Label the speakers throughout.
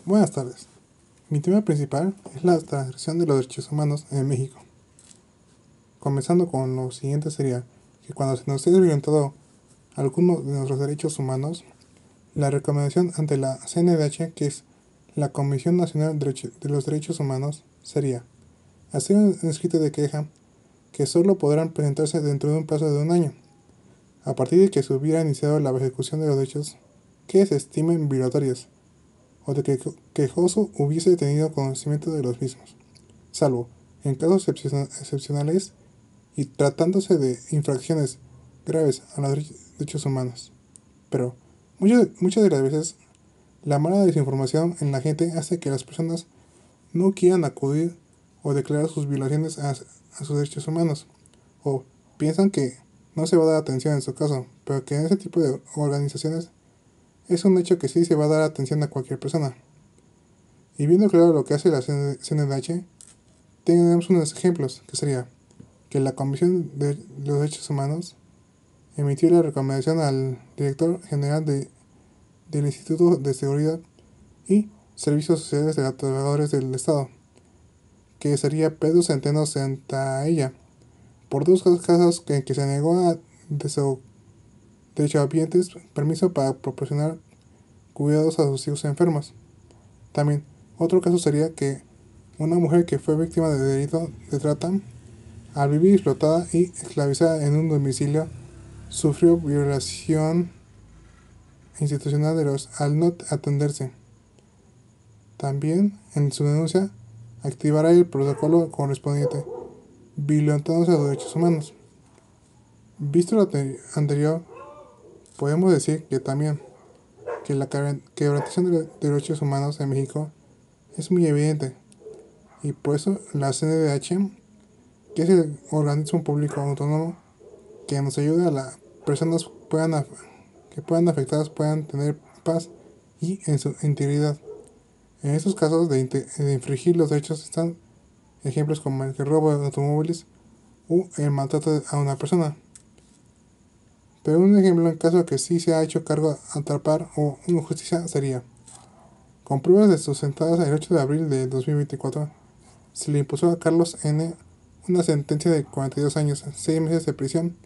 Speaker 1: Buenas tardes. Mi tema principal es la transgresión de los derechos humanos en México. Comenzando con lo siguiente sería que cuando se nos es violentado alguno de nuestros derechos humanos, la recomendación ante la CNDH, que es la Comisión Nacional de los Derechos Humanos, sería hacer un escrito de queja que solo podrán presentarse dentro de un plazo de un año, a partir de que se hubiera iniciado la ejecución de los derechos que se estimen violatorios, o de que el quejoso hubiese tenido conocimiento de los mismos, salvo en casos excepcionales y tratándose de infracciones graves a los derechos humanos. Pero muchas de las veces la mala desinformación en la gente hace que las personas no quieran acudir o declarar sus violaciones a sus derechos humanos, o piensan que no se va a dar atención en su caso, pero que en ese tipo de organizaciones es un hecho que sí se va a dar atención a cualquier persona. Y viendo claro lo que hace la CNDH, tenemos unos ejemplos, que sería que la Comisión de los Derechos Humanos emitió la recomendación al director general del Instituto de Seguridad y Servicios Sociales de los Trabajadores del Estado, que sería Pedro Centeno Santaella, por dos casos en que se negó a derechohabientes permiso para proporcionar cuidados a sus hijos enfermos. También, otro caso sería que una mujer que fue víctima de delito de trata, al vivir explotada y esclavizada en un domicilio, sufrió violación institucional de los al no atenderse. También, en su denuncia, activará el protocolo correspondiente, violentándose los derechos humanos. Visto lo anterior, podemos decir que también que la quebrantación de los derechos humanos en México es muy evidente, y por eso la CNDH, que es el organismo público autónomo que nos ayuda a las personas que puedan afectadas puedan tener paz y en su integridad. En estos casos de infringir los derechos están ejemplos como el robo de automóviles o el maltrato a una persona. Pero un ejemplo en caso que sí se ha hecho cargo a atrapar o injusticia sería, con pruebas sustentadas el 8 de abril de 2024, se le impuso a Carlos N. una sentencia de 42 años, 6 meses de prisión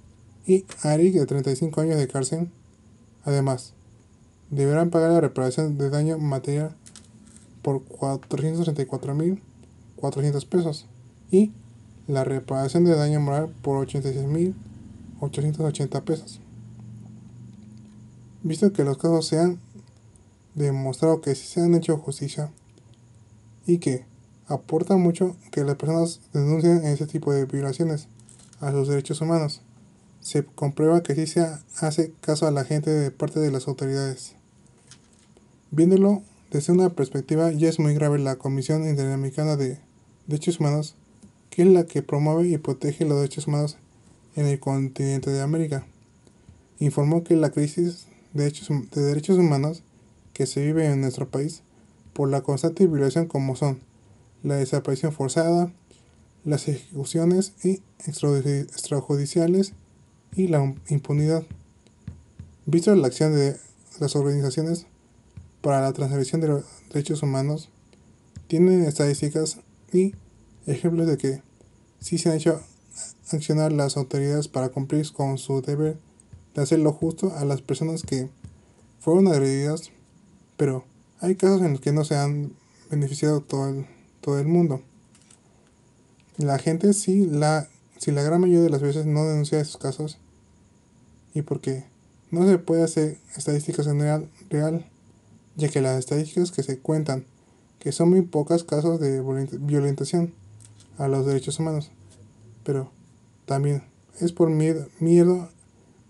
Speaker 1: y a Eric de 35 años de cárcel. Además, deberán pagar la reparación de daño material por 434,400 pesos y la reparación de daño moral por 86,880 pesos. Visto que los casos se han demostrado que sí se han hecho justicia y que aporta mucho que las personas denuncien ese tipo de violaciones a sus derechos humanos, se comprueba que sí se hace caso a la gente de parte de las autoridades. Viéndolo desde una perspectiva, ya es muy grave la Comisión Interamericana de Derechos Humanos, que es la que promueve y protege los derechos humanos en el continente de América. Informó que la crisis de derechos humanos que se vive en nuestro país por la constante violación como son la desaparición forzada, las ejecuciones extrajudiciales y la impunidad. Visto la acción de las organizaciones para la transgresión de los derechos humanos, tienen estadísticas y ejemplos de que sí se han hecho accionar las autoridades para cumplir con su deber de hacer lo justo a las personas que fueron agredidas, pero hay casos en los que no se han beneficiado todo el mundo. La gente si la gran mayoría de las veces no denuncia esos casos, y porque no se puede hacer estadísticas en real, ya que las estadísticas que se cuentan, que son muy pocos casos de violentación a los derechos humanos, pero también es por miedo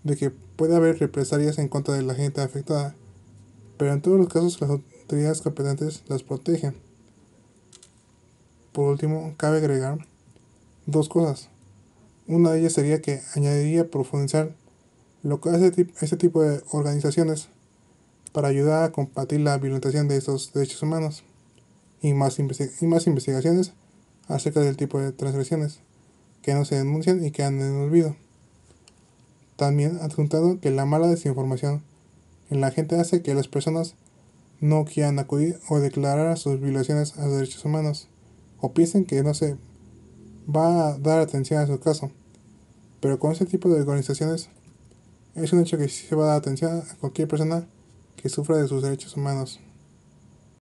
Speaker 1: de que pueda haber represalias en contra de la gente afectada, pero en todos los casos las autoridades competentes las protegen. Por último, cabe agregar dos cosas. Una de ellas sería que añadiría profundizar lo que hace este tipo de organizaciones para ayudar a combatir la violentación de estos derechos humanos y más investigaciones acerca del tipo de transgresiones que no se denuncian y quedan en el olvido. También adjuntado que la mala desinformación en la gente hace que las personas no quieran acudir o declarar sus violaciones a los derechos humanos, o piensen que no se va a dar atención a su caso. Pero con este tipo de organizaciones es un hecho que sí se va a dar atención a cualquier persona que sufra de sus derechos humanos.